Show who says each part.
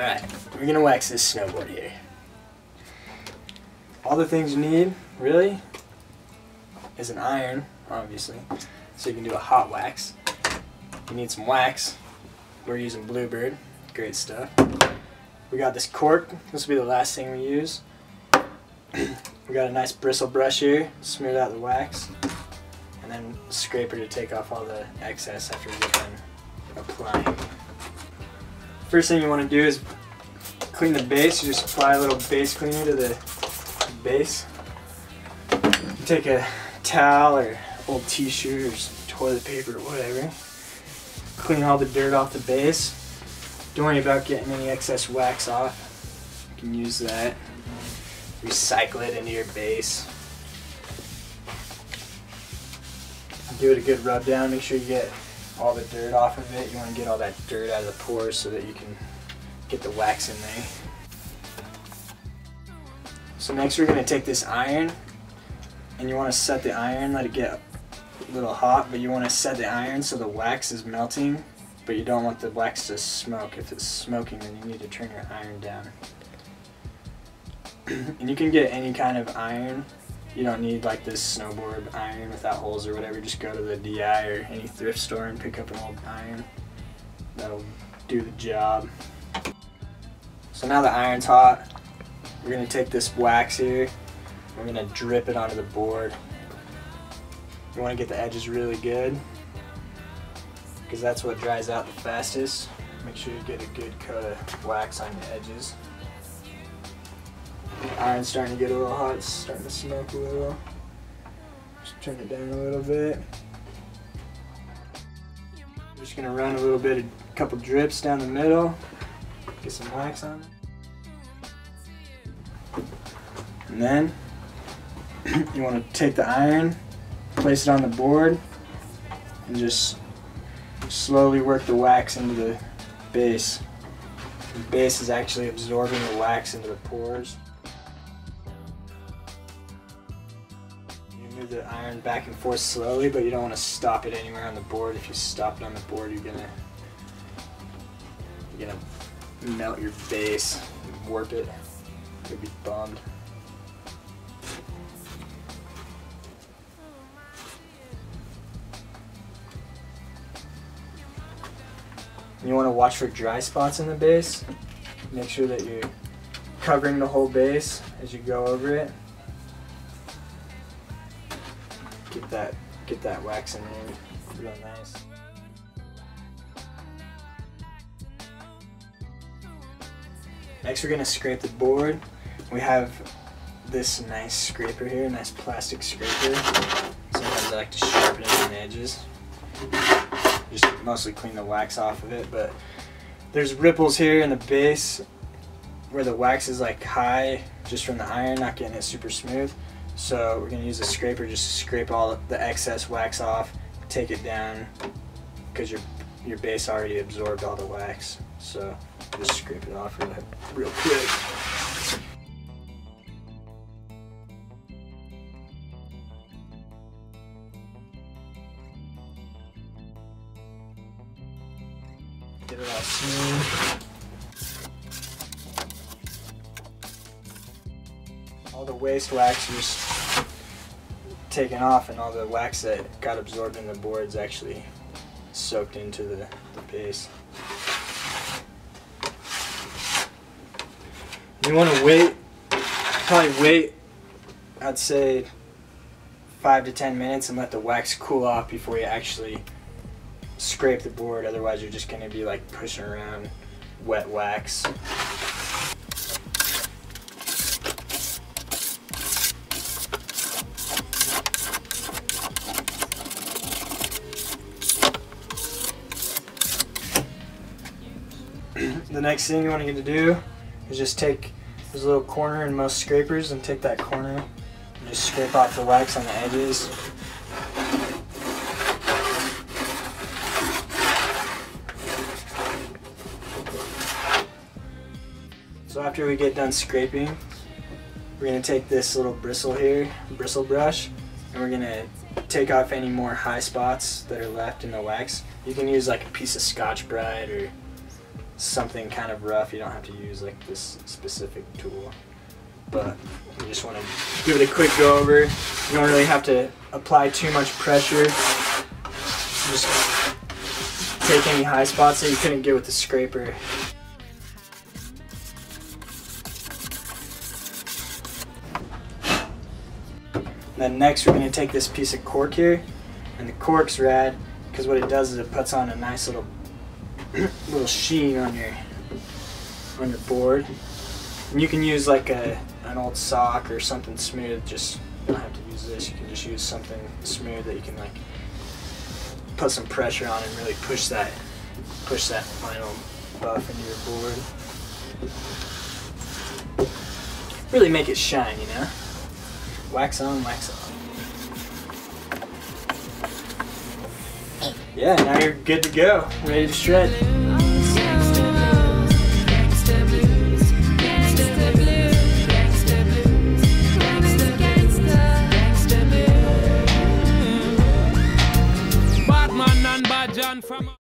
Speaker 1: Alright, we're gonna wax this snowboard here. All the things you need, really, is an iron, obviously, so you can do a hot wax. You need some wax. We're using Bluebird, great stuff. We got this cork, this will be the last thing we use. We got a nice bristle brush here, smooth out the wax, and then a scraper to take off all the excess after we get done applying. First thing you want to do is clean the base. You just apply a little base cleaner to the base. You take a towel or old t-shirt or toilet paper or whatever. Clean all the dirt off the base. Don't worry about getting any excess wax off. You can use that. Recycle it into your base. Give it a good rub down. Make sure you get all the dirt off of it. You want to get all that dirt out of the pores so that you can get the wax in there. So next we're going to take this iron, and you want to set the iron, let it get a little hot, but you want to set the iron so the wax is melting, but you don't want the wax to smoke. If it's smoking, then you need to turn your iron down. And you can get any kind of iron. You don't need like this Snowboard iron without holes or whatever. Just go to the DI or any thrift store and pick up an old iron. That'll do the job. So now the iron's hot. We're going to take this wax here. We're going to drip it onto the board. You want to get the edges really good, because that's what dries out the fastest. Make sure you get a good coat of wax on the edges. The iron's starting to get a little hot, it's starting to smoke a little. Just turn it down a little bit. I'm just going to run a couple drips down the middle, get some wax on it. And then you want to take the iron, place it on the board, and just slowly work the wax into the base. The base is actually absorbing the wax into the pores. You move the iron back and forth slowly, but you don't want to stop it anywhere on the board. If you stop it on the board, you're gonna melt your base, warp it. You'll be bummed. You want to watch for dry spots in the base. Make sure that you're covering the whole base as you go over it. Get that wax in there real nice. Next we're going to scrape the board. We have this nice scraper here, nice plastic scraper. Sometimes I like to sharpen it on the edges. Just mostly clean the wax off of it, but there's ripples here in the base where the wax is like high just from the iron, not getting it super smooth. So we're gonna use a scraper just to scrape all the excess wax off, take it down, because your base already absorbed all the wax. So just scrape it off real quick. Get it all smooth. All the waste wax is just taken off, and all the wax that got absorbed in the board is actually soaked into the base. You want to probably wait, I'd say 5 to 10 minutes and let the wax cool off before you actually scrape the board. Otherwise you're just going to be like pushing around wet wax. The next thing you want to get to do is just take this little corner in most scrapers and take that corner and just scrape off the wax on the edges. So after we get done scraping, we're going to take this little bristle brush, and we're going to take off any more high spots that are left in the wax. You can use like a piece of Scotch-Brite or something kind of rough, you don't have to use like this specific tool. But you just want to give it a quick go over. You don't really have to apply too much pressure. Just take any high spots that you couldn't get with the scraper. Then next we're going to take this piece of cork here, and the cork's rad because what it does is it puts on a nice little sheen on your board. And you can use like an old sock or something smooth. Just you don't have to use this. You can just use something smooth that you can like put some pressure on and really push that final buff into your board. Really make it shine, you know. Wax on, wax off. Yeah, now you're good to go. Ready to shred.
Speaker 2: Batman and Bad John from